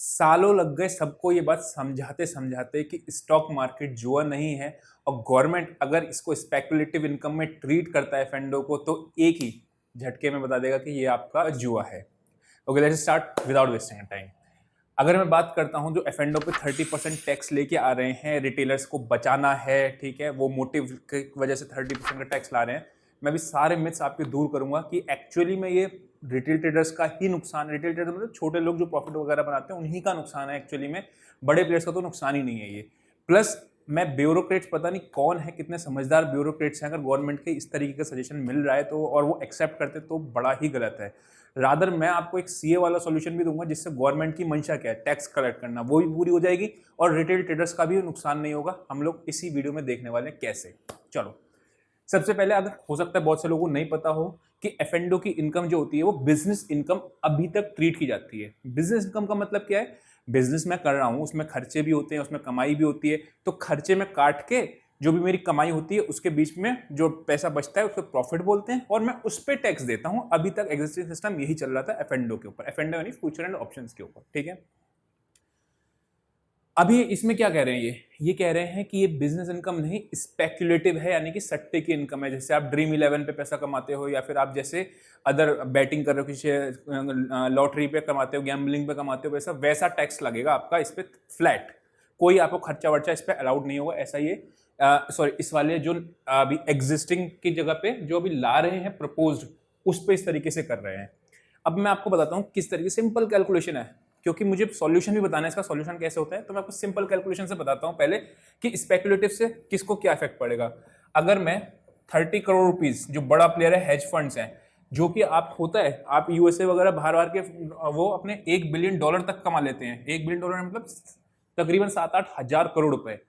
सालों लग गए सबको ये बात समझाते समझाते कि स्टॉक मार्केट जुआ नहीं है, और गवर्नमेंट अगर इसको स्पेकुलेटिव इनकम में ट्रीट करता है फंडों को तो एक ही झटके में बता देगा कि ये आपका जुआ है। Okay, let's start without wasting time. अगर मैं बात करता हूं जो एफएनडो पे 30% टैक्स लेके आ रहे हैं, रिटेलर्स को बचाना है, ठीक है, वो मोटिव की वजह से 30% का टैक्स ला रहे हैं। मैं भी सारे मिथ्स आपके दूर करूंगा कि एक्चुअली में ये रिटेल ट्रेडर्स का ही नुकसान, रिटेल ट्रेडर मतलब छोटे लोग जो प्रॉफिट वगैरह बनाते हैं उन्हीं का नुकसान है एक्चुअली में, बड़े प्लेयर्स का तो नुकसान ही नहीं है ये। प्लस मैं ब्यूरोक्रेट्स, पता नहीं कौन है, कितने समझदार ब्यूरोक्रेट्स हैं, अगर गवर्नमेंट के इस तरीके का सजेशन मिल रहा है तो, और वो एक्सेप्ट करते तो बड़ा ही गलत है। रादर मैं आपको एक सीए वाला सॉल्यूशन भी दूंगा जिससे गवर्नमेंट की मंशा क्या है, टैक्स कलेक्ट करना, वो भी पूरी हो जाएगी और रिटेल ट्रेडर्स का भी नुकसान नहीं होगा। हम लोग इसी वीडियो में देखने वाले हैं कैसे। चलो, सबसे पहले, अगर हो सकता है बहुत से लोगों को नहीं पता हो कि एफएनडो की इनकम जो होती है वो बिजनेस इनकम अभी तक ट्रीट की जाती है। बिजनेस इनकम का मतलब क्या है? बिजनेस मैं कर रहा हूं, उसमें खर्चे भी होते हैं, उसमें कमाई भी होती है, तो खर्चे में काट के जो भी मेरी कमाई होती है उसके बीच में जो पैसा बचता है उसको प्रॉफिट बोलते हैं, और मैं उस पर टैक्स देता हूं। अभी तक एग्जिस्टिंग सिस्टम यही चल रहा था एफएनडो के ऊपर, एफएनडो यानी फ्यूचर एंड ऑप्शंस के ऊपर, ठीक है। अभी इसमें क्या कह रहे हैं, ये कह रहे हैं कि ये बिजनेस इनकम नहीं, स्पेक्युलेटिव है, यानी कि सट्टे की इनकम है। जैसे आप ड्रीम 11 पे पैसा कमाते हो, या फिर आप जैसे अदर बैटिंग कर रहे हो, किसी लॉटरी पे कमाते हो, गैम्बलिंग पे कमाते हो पैसा, वैसा टैक्स लगेगा आपका इस पे फ्लैट। कोई आपको खर्चा वर्चा इस पे अलाउड नहीं होगा। ऐसा ये सॉरी, इस वाले जो अभी एग्जिस्टिंग की जगह पे जो अभी ला रहे हैं प्रपोज्ड, उस पे इस तरीके से कर रहे हैं। अब मैं आपको बताता हूँ किस तरीके, सिंपल कैलकुलेशन है, क्योंकि मुझे सॉल्यूशन भी बताना है, इसका सॉल्यूशन कैसे होता है, तो मैं आपको सिंपल कैलकुलेशन से बताता हूं पहले कि स्पेकुलेटिव से किसको क्या इफेक्ट पड़ेगा। अगर मैं 30 करोड़ रुपीस, जो बड़ा प्लेयर है हेज फंड्स हैं, जो कि आप होता है, आप यूएसए वगैरह बाहर बाहर के वो अपने $1 बिलियन तक कमा लेते हैं। $1 बिलियन मतलब तकरीबन 7-8 हजार करोड़ रुपए।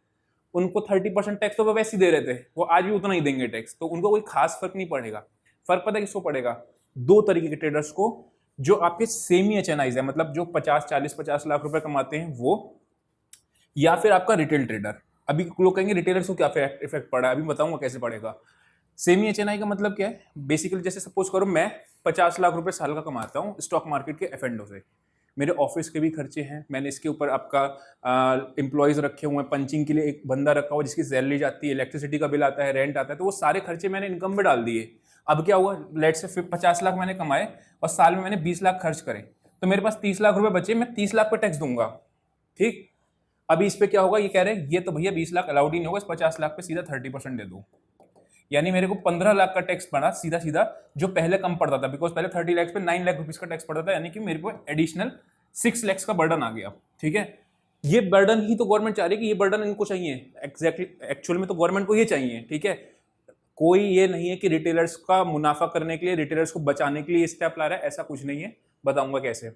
उनको 30% टैक्स तो वो वैसे ही दे रहे थे, वो आज भी उतना ही देंगे टैक्स, तो उनको कोई खास फर्क नहीं पड़ेगा। फर्क पता है किसको पड़ेगा? दो तरीके के ट्रेडर्स को, जो आपके सेमी एचएनआईज है, मतलब जो 50 लाख रुपए कमाते हैं वो, या फिर आपका रिटेल ट्रेडर। अभी लोग कहेंगे रिटेलर्स को क्या इफेक्ट पड़ा है, अभी बताऊंगा कैसे पड़ेगा। सेमी एचएनआई का मतलब क्या है? बेसिकली जैसे सपोज करो मैं 50 लाख रुपए साल का कमाता हूं स्टॉक मार्केट के एफएनडो से, मेरे ऑफिस के भी खर्चे हैं, मैंने इसके ऊपर आपका एम्प्लॉयज रखे हुए हैं, पंचिंग के लिए एक बंदा रखा हुआ जिसकी सैलरी जाती है, इलेक्ट्रिसिटी का बिल आता है, रेंट आता है, तो वो सारे खर्चे मैंने इनकम में डाल दिए। अब क्या हुआ, लेट से 50 लाख मैंने कमाए और साल में मैंने 20 लाख खर्च करे, तो मेरे पास 30 लाख रुपए बचे, मैं 30 लाख पे टैक्स दूंगा, ठीक। अभी इस पे क्या होगा, ये कह रहे हैं ये तो भैया 20 लाख अलाउड ही नहीं होगा, इस 50 लाख पे सीधा 30% दे दो, यानी मेरे को 15 लाख का टैक्स पड़ा सीधा सीधा, जो पहले कम पड़ता था, बिकॉज पहले 30 लाख पे 9 लाख रुपीज का टैक्स पड़ता था, यानी कि मेरे को एडिशनल 6 लाख का बर्डन आ गया, ठीक है। ये बर्डन ही तो गवर्नमेंट चाह रही है कि ये बर्डन इनको चाहिए, एग्जैक्टली एक्चुअल में तो गवर्नमेंट को ये चाहिए, ठीक है। कोई ये नहीं है कि रिटेलर्स का मुनाफा करने के लिए, रिटेलर्स को बचाने के लिए स्टेप ला रहा है, ऐसा कुछ नहीं है, बताऊंगा कैसे।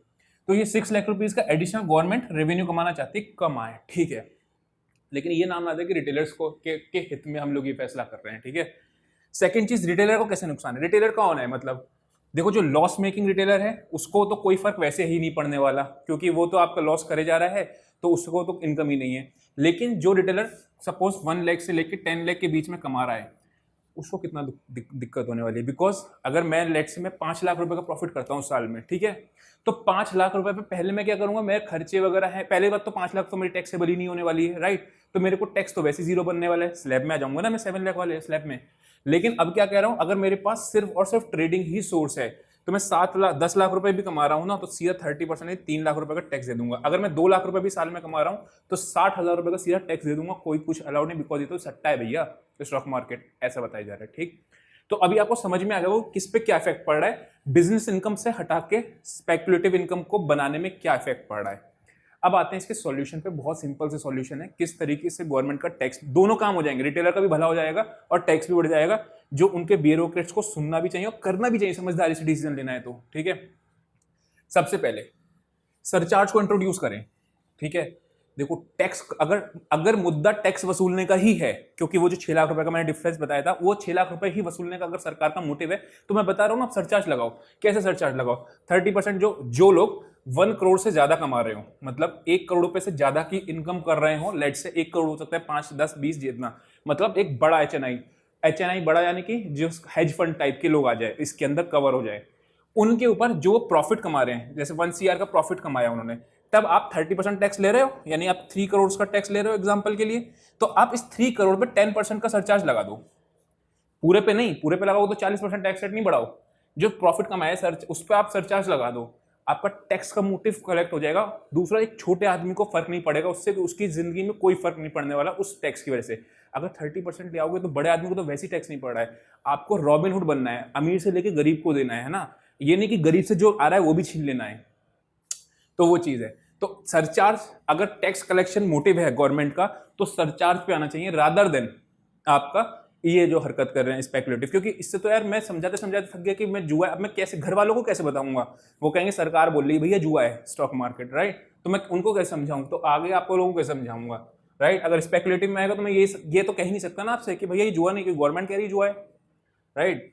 तो ये 6 लाख रुपीज का एडिशनल गवर्नमेंट रेवेन्यू कमाना चाहती है, कमाए, ठीक है, लेकिन ये नाम ना दे कि रिटेलर्स को के हित में हम लोग ये फैसला कर रहे हैं, ठीक है। सेकंड चीज, रिटेलर को कैसे नुकसान है? रिटेलर कौन है? मतलब देखो, जो लॉस मेकिंग रिटेलर है उसको तो कोई फर्क वैसे ही नहीं पड़ने वाला, क्योंकि वो तो आपका लॉस करे जा रहा है, तो उसको तो इनकम ही नहीं है। लेकिन जो रिटेलर सपोज 1 लाख से लेकर 10 लाख के बीच में कमा रहा है, उसको कितना दिक्कत होने वाली है। बिकॉज अगर मैं लेट से मैं 5 लाख रुपए का प्रॉफिट करता हूँ साल में, ठीक है, तो 5 लाख रुपए पे पहले मैं क्या करूंगा, मेरे खर्चे वगैरह है, पहले बात तो 5 लाख तो मेरी टैक्सेबल ही नहीं होने वाली है, राइट। तो मेरे को टैक्स तो वैसे जीरो बनने वाला है, स्लैब में आ जाऊंगा ना मैं 7 लाख वाले स्लैब में। लेकिन अब क्या कह रहा हूं, अगर मेरे पास सिर्फ और सिर्फ ट्रेडिंग ही सोर्स है, तो मैं 10 लाख रुपए भी कमा रहा हूं ना, तो सीधा 30% 3 लाख रुपए का टैक्स दे दूंगा। अगर मैं 2 लाख रुपए भी साल में कमा रहा हूं तो 60,000 रुपए का सीधा टैक्स दे दूंगा, कोई कुछ अलाउड नहीं, बिकॉज ये तो सट्टा है भैया, स्टॉक मार्केट, ऐसा बताया जा रहा है, ठीक। तो अभी आपको समझ में आ गया वो किस पे क्या इफेक्ट पड़ रहा है, बिजनेस इनकम से हटा के स्पेकुलेटिव इनकम को बनाने में क्या इफेक्ट पड़ रहा है। अब आते हैं इसके सॉल्यूशन पे। बहुत सिंपल से सॉल्यूशन है, किस तरीके से गवर्नमेंट का टैक्स, दोनों काम हो जाएंगे, रिटेलर का भी भला हो जाएगा और टैक्स भी बढ़ जाएगा, जो उनके ब्यूरोक्रेट्स को सुनना भी चाहिए और करना भी चाहिए, समझदारी से डिसीजन लेना है तो, ठीक है। सबसे पहले सरचार्ज को इंट्रोड्यूस करें, ठीक है। देखो, टैक्स अगर अगर मुद्दा टैक्स वसूलने का ही है, क्योंकि वो जो 6 लाख रुपए का मैंने डिफरेंस बताया था, वो 6 लाख रुपए ही वसूलने का अगर सरकार का मोटिव है, तो मैं बता रहा हूं ना, आप सरचार्ज लगाओ। कैसे सरचार्ज लगाओ? 30%, जो लोग 1 करोड़ से ज्यादा कमा रहे हो, मतलब 1 करोड़ रुपए से ज्यादा की इनकम कर रहे हो, लेट से 1 करोड़ हो सकता है, 5, 10, 20 जितना, मतलब एक बड़ा एचएनआई बड़ा, यानी कि जो हेज फंड टाइप के लोग आ जाए, इसके अंदर कवर हो जाए, उनके ऊपर जो प्रॉफिट कमा रहे हैं, जैसे 1 CR का प्रॉफिट कमाया उन्होंने, तब आप 30% टैक्स ले रहे हो, यानी आप 3 करोड़ का टैक्स ले रहे हो एग्जाम्पल के लिए, तो आप इस 3 करोड़ पे 10% का सरचार्ज लगा दो। पूरे पे नहीं, पूरे पे लगाओ तो 40% टैक्स रेट नहीं बढ़ाओ, जो प्रॉफिट कमाया सर उस पर आप सरचार्ज लगा दो, आपका टैक्स का मोटिव कलेक्ट हो जाएगा। दूसरा, एक छोटे आदमी को फर्क नहीं पड़ेगा उससे, कि उसकी जिंदगी में कोई फर्क नहीं पड़ने वाला उस टैक्स की वजह से। अगर 30% ले आओगे तो बड़े आदमी को तो वैसे ही टैक्स नहीं पड़ रहा है। आपको रॉबिनहुड बनना है, अमीर से लेके गरीब को देना है ना, ये नहीं कि गरीब से जो आ रहा है वो भी छीन लेना है। तो वो चीज है। तो सरचार्ज, अगर टैक्स कलेक्शन मोटिव है गवर्नमेंट का, तो सरचार्ज पे आना चाहिए रादर देन आपका ये जो हरकत कर रहे हैं स्पेकुलेटिव। क्योंकि इससे तो यार मैं समझाते समझाते थक गया कि मैं जुआ, अब मैं कैसे घर वालों को कैसे बताऊंगा? वो कहेंगे सरकार बोल रही भैया जुआ है स्टॉक मार्केट, राइट? तो मैं उनको कैसे समझाऊं? तो आगे आपको लोगों को कैसे समझाऊंगा, राइट? अगर स्पेकुलेटिव में आएगा तो मैं ये तो कह ही नहीं सकता ना आपसे कि भैया ये जुआ नहीं, कि गवर्नमेंट कह रही जुआ है, राइट?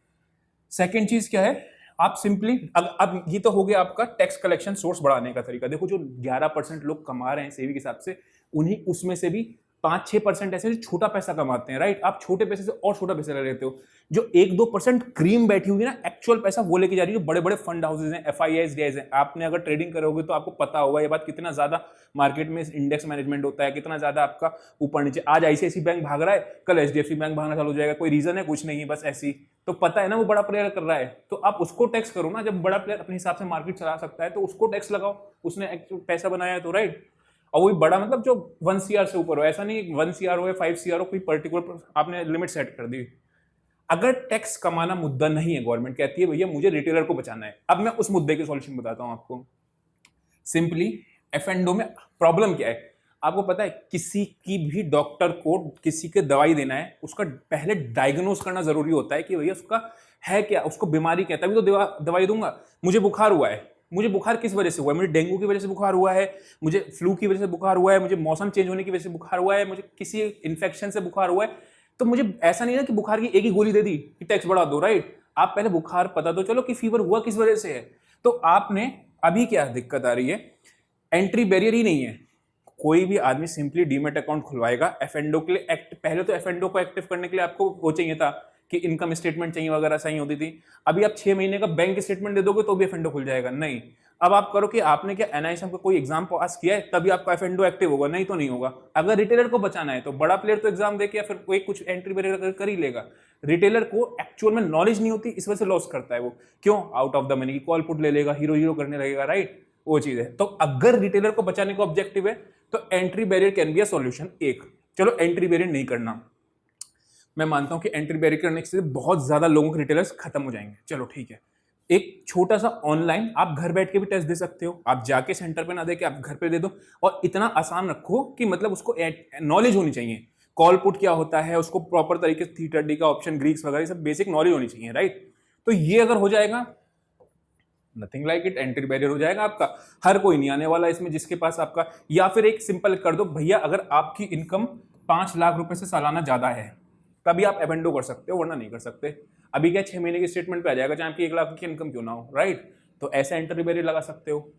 सेकेंड चीज क्या है, आप सिंपली अब ये तो हो गया आपका टैक्स कलेक्शन सोर्स बढ़ाने का तरीका। देखो जो 11% लोग कमा रहे हैं सेविंग के हिसाब से, उन्हीं उसमें से भी 5-6% ऐसे जो छोटा पैसा कमाते हैं, राइट? आप छोटे पैसे से और छोटा पैसा ले लेते हो। जो 1-2% क्रीम बैठी हुई है ना, एक्चुअल पैसा वो लेके जा रही है जो बड़े बड़े फंड हाउसेज हैं, FIIs, DIs हैं। आपने अगर ट्रेडिंग करोगे तो आपको पता होगा ये बात, कितना ज्यादा मार्केट में इंडेक्स मैनेजमेंट होता है, कितना ज्यादा आपका ऊपर नीचे। आज ICICI बैंक भाग रहा है, कल HDFC बैंक भागना चालू हो जाएगा, कोई रीजन है? कुछ नहीं है, बस ऐसी। तो पता है ना वो बड़ा प्लेयर कर रहा है, तो आप उसको टैक्स करो ना। जब बड़ा प्लेयर अपने हिसाब से मार्केट चला सकता है तो उसको टैक्स लगाओ, उसने पैसा बनाया है तो, राइट? और वही बड़ा मतलब जो 1 CR से ऊपर हो, ऐसा नहीं 1 CR हो या 5 CR हो, कोई पर्टिकुलर आपने लिमिट सेट कर दी। अगर टैक्स कमाना मुद्दा नहीं है, गवर्नमेंट कहती है भैया मुझे रिटेलर को बचाना है, अब मैं उस मुद्दे के सॉल्यूशन बताता हूं आपको। सिंपली F&O में प्रॉब्लम क्या है आपको पता है? किसी की भी डॉक्टर को किसी के दवाई देना है, उसका पहले डायग्नोज करना जरूरी होता है कि भैया उसका है क्या, उसको बीमारी क्या, तभी तो दवाई दूंगा। मुझे बुखार हुआ है, मुझे बुखार किस वजह से हुआ है? मुझे डेंगू की वजह से बुखार हुआ है, मुझे फ्लू की वजह से बुखार हुआ है, मुझे मौसम चेंज होने की वजह से बुखार हुआ है, मुझे किसी इन्फेक्शन से बुखार हुआ है। तो मुझे ऐसा नहीं है कि बुखार की एक ही गोली दे दी कि टैक्स बढ़ा दो, राइट? आप पहले बुखार पता तो चलो कि फीवर हुआ किस वजह से है। तो आपने अभी क्या दिक्कत आ रही है, एंट्री बैरियर ही नहीं है। कोई भी आदमी सिंपली डीमेट अकाउंट खुलवाएगा F&O के लिए। पहले तो F&O को एक्टिव करने के लिए आपको वो चाहिए था कि इनकम स्टेटमेंट चाहिए वगैरह, सही होती थी। अभी आप 6 महीने का बैंक स्टेटमेंट दे दोगे तो भी F&O खुल जाएगा? नहीं। अब आप करो कि आपने क्या NISM का कोई एग्जाम पास किया है तभी आपका F&O एक्टिव होगा, नहीं तो नहीं होगा। अगर रिटेलर को बचाना है तो बड़ा प्लेयर तो एग्जाम देके या फिर कोई कुछ एंट्री बैरियर कर ही लेगा। रिटेलर को एक्चुअल में नॉलेज नहीं होती, इस वजह से लॉस करता है वो। क्यों? आउट ऑफ द मनी की कॉल पुट ले लेगा, हीरो करने लगेगा, राइट? वो चीज है। तो अगर रिटेलर को बचाने का ऑब्जेक्टिव है तो entry barrier can be a solution. एक, चलो एंट्री बैरियर नहीं करना, मैं मानता हूं कि एंट्री बैरियर करने से बहुत ज्यादा लोगों के रिटेलर्स खत्म हो जाएंगे, चलो ठीक है। एक छोटा सा ऑनलाइन आप घर बैठ के भी टेस्ट दे सकते हो, आप जाके सेंटर पे ना दे के आप घर पे दे दो, और इतना आसान रखो कि मतलब उसको नॉलेज होनी चाहिए। कॉल पुट क्या होता है, उसको प्रॉपर तरीके से थीटा डी का ऑप्शन, ग्रीक्स वगैरह सब बेसिक नॉलेज होनी चाहिए, राइट? तो ये अगर हो जाएगा, nothing like it, entry barrier हो जाएगा आपका। हर कोई नहीं आने वाला इसमें जिसके पास आपका, या फिर एक सिंपल कर दो भैया, अगर आपकी इनकम 5 लाख रुपए से सालाना ज्यादा है तभी आप F&O कर सकते हो, वरना नहीं कर सकते। अभी क्या 6 महीने की स्टेटमेंट पे आ जाएगा चाहे आपकी 1 लाख की इनकम क्यों ना हो, राइट? तो ऐसा एंट्री बैरियर लगा सकते हो।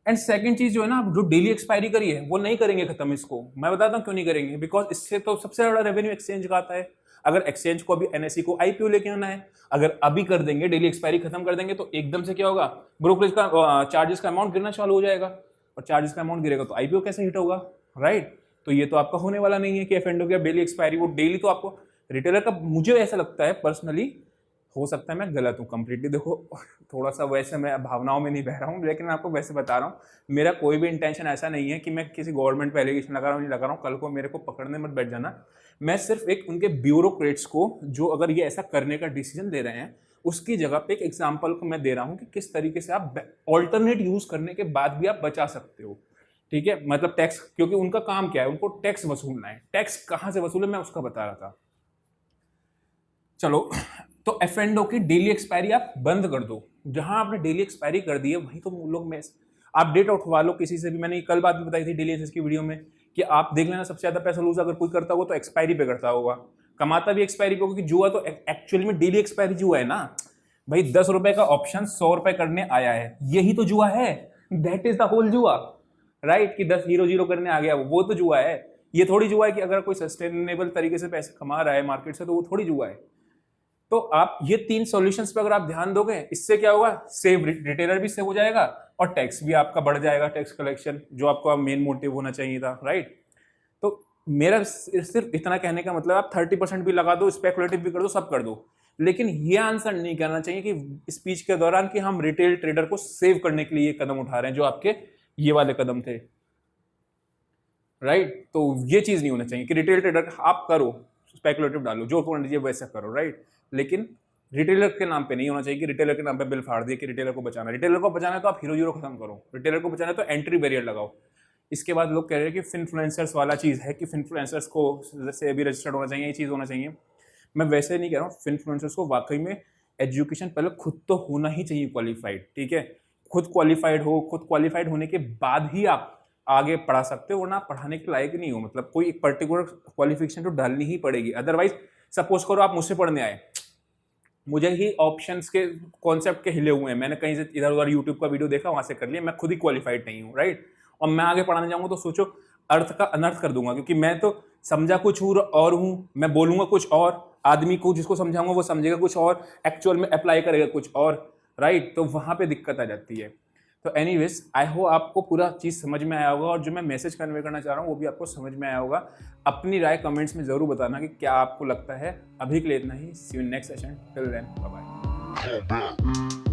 एंड सेकंड चीज जो है ना, जो डेली एक्सपायरी करी है वो नहीं करेंगे खत्म इसको। मैं बताता हूँ क्यों नहीं करेंगे, बिकॉज इससे तो सबसे बड़ा रेवेन्यू एक्सचेंज का आता है। अगर एक्सचेंज को अभी NSE को IPO लेके आना है, अगर अभी कर देंगे, डेली एक्सपायरी खत्म कर देंगे, तो एकदम से क्या होगा, ब्रोकरेज का चार्जेस का अमाउंट गिरना चालू हो जाएगा, और चार्जेस का अमाउंट गिरेगा तो IPO कैसे हिट होगा, राइट? तो ये तो आपका होने वाला नहीं है कि F&O की डेली एक्सपायरी, वो डेली तो आपको रिटेलर का, मुझे ऐसा लगता है पर्सनली, हो सकता है मैं गलत हूँ कंप्लीटली, देखो थोड़ा सा वैसे मैं भावनाओं में नहीं बह रहा हूँ, लेकिन मैं आपको वैसे बता रहा हूँ। मेरा कोई भी इंटेंशन ऐसा नहीं है कि मैं किसी गवर्नमेंट पे एलिगेशन लगा रहा हूँ, नहीं लगा रहा हूँ, कल को मेरे को पकड़ने मत बैठ जाना। मैं सिर्फ एक उनके ब्यूरोक्रेट्स को, जो अगर ये ऐसा करने का डिसीजन ले रहे हैं, उसकी जगह पे एक एग्जाम्पल को मैं दे रहा हूँ कि किस तरीके से आप ऑल्टरनेट यूज करने के बाद भी आप बचा सकते हो, ठीक है? मतलब टैक्स, क्योंकि उनका काम क्या है, उनको टैक्स वसूलना है। टैक्स कहाँ से वसूले मैं उसका बता रहा था। चलो, तो F&O की डेली एक्सपायरी आप बंद कर दो। जहां आपने डेली एक्सपायरी कर दी है वहीं तो लोग में आप डेटा उठवा लो किसी से भी। मैंने कल बात भी बताई थी डेली एसेस की वीडियो में कि आप देख लेना, सबसे ज्यादा पैसा लूज अगर कोई करता होगा तो एक्सपायरी पे करता होगा, कमाता भी एक्सपायरी पे होगा। क्योंकि जुआ तो एक्चुअली में डेली एक्सपायरी जुआ है ना भाई। 10 रुपए का ऑप्शन 100 रुपए करने आया है, यही तो जुआ है। दैट इज द होल जुआ, राइट? कि 10 0 करने आ गया, वो तो जुआ है। ये थोड़ी जुआ है कि अगर कोई सस्टेनेबल तरीके से पैसे कमा रहा है मार्केट से, तो वो थोड़ी जुआ है। तो आप ये 3 सॉल्यूशंस पे अगर आप ध्यान दोगे, इससे क्या होगा, सेव, रिटेलर भी सेव हो जाएगा और टैक्स भी आपका बढ़ जाएगा, टैक्स कलेक्शन, जो आपका मेन मोटिव होना चाहिए था, राइट। तो मेरा सिर्फ इतना कहने का मतलब, आप 30% भी लगा दो, स्पेकुलेटिव भी कर दो, सब कर दो, लेकिन ये आंसर नहीं करना चाहिए कि स्पीच के दौरान कि हम रिटेल ट्रेडर को सेव करने के लिए ये कदम उठा रहे हैं, जो आपके ये वाले कदम थे, राइट। तो ये चीज नहीं होना चाहिए कि रिटेल ट्रेडर आप करो, स्पेकुलेटिव डालो, जो करना चाहिए वैसा करो, राइट। लेकिन रिटेलर के नाम पे नहीं होना चाहिए कि रिटेलर के नाम पे बिल फाड़ दिए कि रिटेलर को बचाना। रिटेलर को बचाना है तो आप हीरो जीरो खत्म करो, रिटेलर को बचाना है तो एंट्री बैरियर लगाओ। इसके बाद लोग कह रहे हैं कि फिनफ्लुएंसर्स वाला चीज़ है कि फिनफ्लुएंसर्स को जैसे अभी रजिस्टर्ड होना चाहिए, ये चीज़ होना चाहिए। मैं वैसे नहीं कह रहा हूँ, फिनफ्लुएंसर्स को वाकई में एजुकेशन पहले खुद तो होना ही चाहिए क्वालिफाइड, ठीक है। खुद क्वालिफाइड हो, खुद क्वालिफाइड होने के बाद ही आप आगे पढ़ा सकते हो, वरना आप पढ़ाने के लायक नहीं हो। मतलब कोई एक पर्टिकुलर क्वालिफिकेशन तो डालनी ही पड़ेगी, अदरवाइज सपोज करो आप मुझसे पढ़ने आए, मुझे ही ऑप्शंस के कॉन्सेप्ट के हिले हुए हैं, मैंने कहीं से इधर उधर यूट्यूब का वीडियो देखा, वहां से कर लिया, मैं खुद ही क्वालिफाइड नहीं हूँ, राइट। और मैं आगे पढ़ाने जाऊंगा तो सोचो अर्थ का अनर्थ कर दूंगा, क्योंकि मैं तो समझा कुछ और हूँ, मैं बोलूंगा कुछ और, आदमी को जिसको समझाऊंगा वो समझेगा कुछ और, एक्चुअल में अप्लाई करेगा कुछ और, राइट। तो वहां पे दिक्कत आ जाती है। तो एनीवेज, आई होप आपको पूरा चीज़ समझ में आया होगा, और जो मैं मैसेज कन्वे करना चाह रहा हूँ वो भी आपको समझ में आया होगा। अपनी राय कमेंट्स में ज़रूर बताना कि क्या आपको लगता है। अभी के लिए इतना ही, see you next session, till then, bye bye.